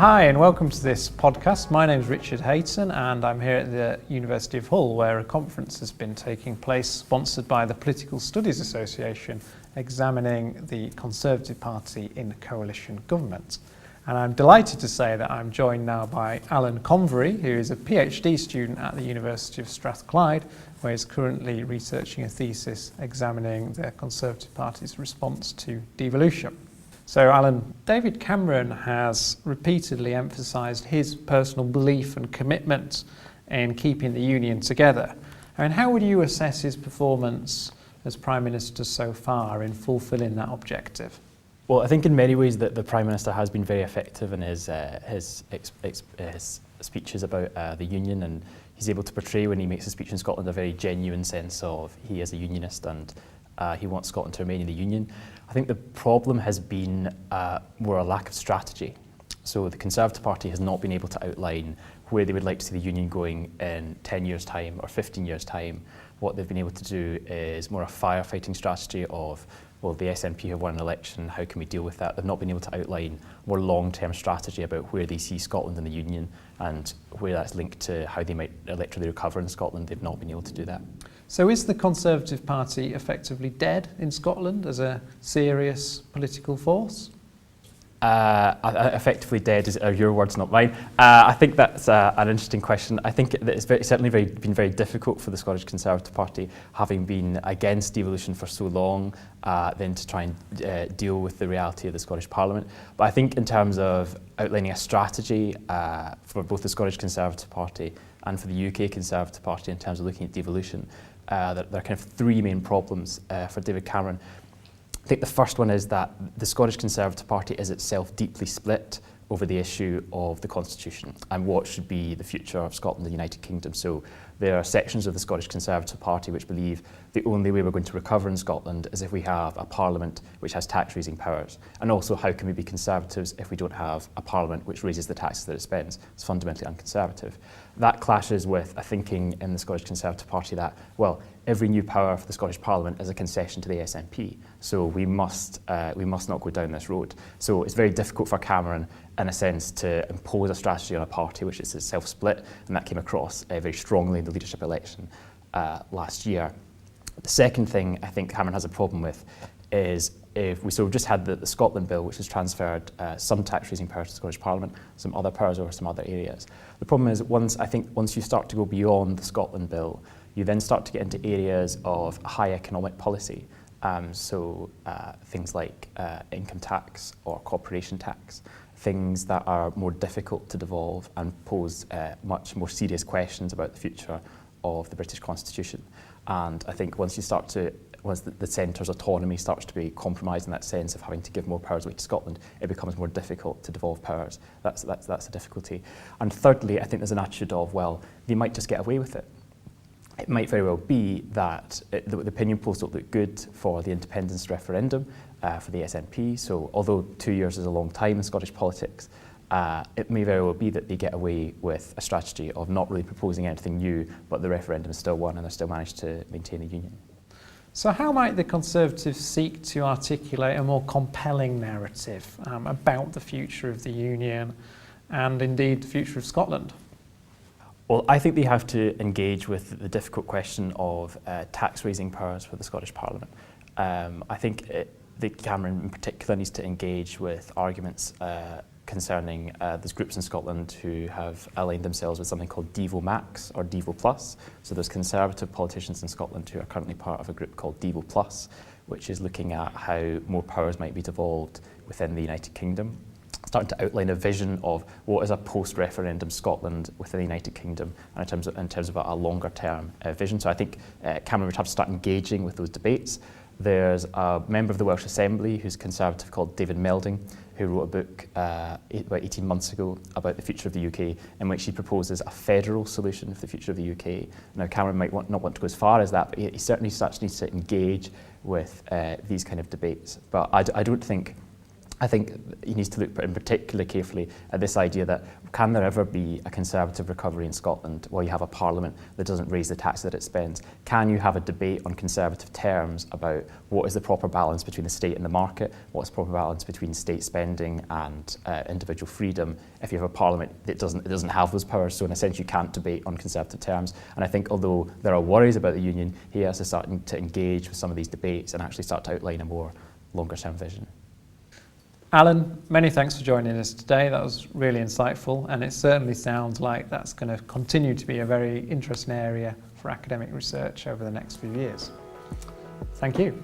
Hi and welcome to this podcast. My name is Richard Hayton and I'm here at the University of Hull where a conference has been taking place sponsored by the Political Studies Association examining the Conservative Party in coalition government. And I'm delighted to say that I'm joined now by Alan Convery, who is a PhD student at the University of Strathclyde, where he's currently researching a thesis examining the Conservative Party's response to devolution. So Alan, David Cameron has repeatedly emphasised his personal belief and commitment in keeping the Union together. I mean, how would you assess his performance as Prime Minister so far in fulfilling that objective? Well, I think in many ways that the Prime Minister has been very effective in his speeches about the Union, and he's able to portray when he makes a speech in Scotland a very genuine sense of he is a Unionist and he wants Scotland to remain in the Union. I think the problem has been more a lack of strategy. So the Conservative Party has not been able to outline where they would like to see the Union going in 10 years' time or 15 years' time. What they've been able to do is more a firefighting strategy of, well, the SNP have won an election, how can we deal with that? They've not been able to outline more long-term strategy about where they see Scotland in the Union and where that's linked to how they might electorally recover in Scotland. They've not been able to do that. So is the Conservative Party effectively dead in Scotland as a serious political force? Effectively dead are your words, not mine. I think that's an interesting question. I think that it's been very difficult for the Scottish Conservative Party, having been against devolution for so long, then to try and deal with the reality of the Scottish Parliament. But I think in terms of outlining a strategy for both the Scottish Conservative Party and for the UK Conservative Party in terms of looking at devolution, there are kind of three main problems for David Cameron. I think the first one is that the Scottish Conservative Party is itself deeply split over the issue of the Constitution and what should be the future of Scotland and the United Kingdom. So there are sections of the Scottish Conservative Party which believe the only way we're going to recover in Scotland is if we have a parliament which has tax-raising powers. And also, how can we be Conservatives if we don't have a parliament which raises the taxes that it spends? It's fundamentally unconservative. That clashes with a thinking in the Scottish Conservative Party that, well, every new power for the Scottish Parliament is a concession to the SNP. So we must not go down this road. So it's very difficult for Cameron, in a sense, to impose a strategy on a party which is itself split, and that came across very strongly in the leadership election last year. The second thing I think Cameron has a problem with is if we sort of just had the Scotland Bill, which has transferred some tax-raising powers to the Scottish Parliament, some other powers over some other areas. The problem is once you start to go beyond the Scotland Bill, you then start to get into areas of high economic policy. Things like income tax or corporation tax, things that are more difficult to devolve and pose much more serious questions about the future of the British Constitution. And I think once the centre's autonomy starts to be compromised in that sense of having to give more powers away to Scotland, it becomes more difficult to devolve powers. That's a difficulty. And thirdly, I think there's an attitude of, well, they might just get away with it. It might very well be that the opinion polls don't look good for the independence referendum for the SNP. So although 2 years is a long time in Scottish politics, it may very well be that they get away with a strategy of not really proposing anything new, but the referendum is still won and they still managed to maintain a union. So how might the Conservatives seek to articulate a more compelling narrative about the future of the Union and indeed the future of Scotland? Well, I think they have to engage with the difficult question of tax-raising powers for the Scottish Parliament. I think Cameron in particular needs to engage with arguments concerning there's groups in Scotland who have aligned themselves with something called Devo Max or Devo Plus. So there's Conservative politicians in Scotland who are currently part of a group called Devo Plus, which is looking at how more powers might be devolved within the United Kingdom, starting to outline a vision of what is a post-referendum Scotland within the United Kingdom and in terms of a longer-term vision. So I think Cameron would have to start engaging with those debates. There's a member of the Welsh Assembly who's Conservative called David Melding, who wrote a book about 18 months ago about the future of the UK, in which he proposes a federal solution for the future of the UK. Now, Cameron might not want to go as far as that, but he certainly needs to engage with these kind of debates. But I don't think I think he needs to look in particular carefully at this idea that can there ever be a Conservative recovery in Scotland where you have a parliament that doesn't raise the tax that it spends? Can you have a debate on Conservative terms about what is the proper balance between the state and the market, what's the proper balance between state spending and individual freedom if you have a parliament that doesn't have those powers? So in a sense you can't debate on Conservative terms. And I think although there are worries about the union, he has to start to engage with some of these debates and actually start to outline a more longer term vision. Alan, many thanks for joining us today. That was really insightful, and it certainly sounds like that's going to continue to be a very interesting area for academic research over the next few years. Thank you.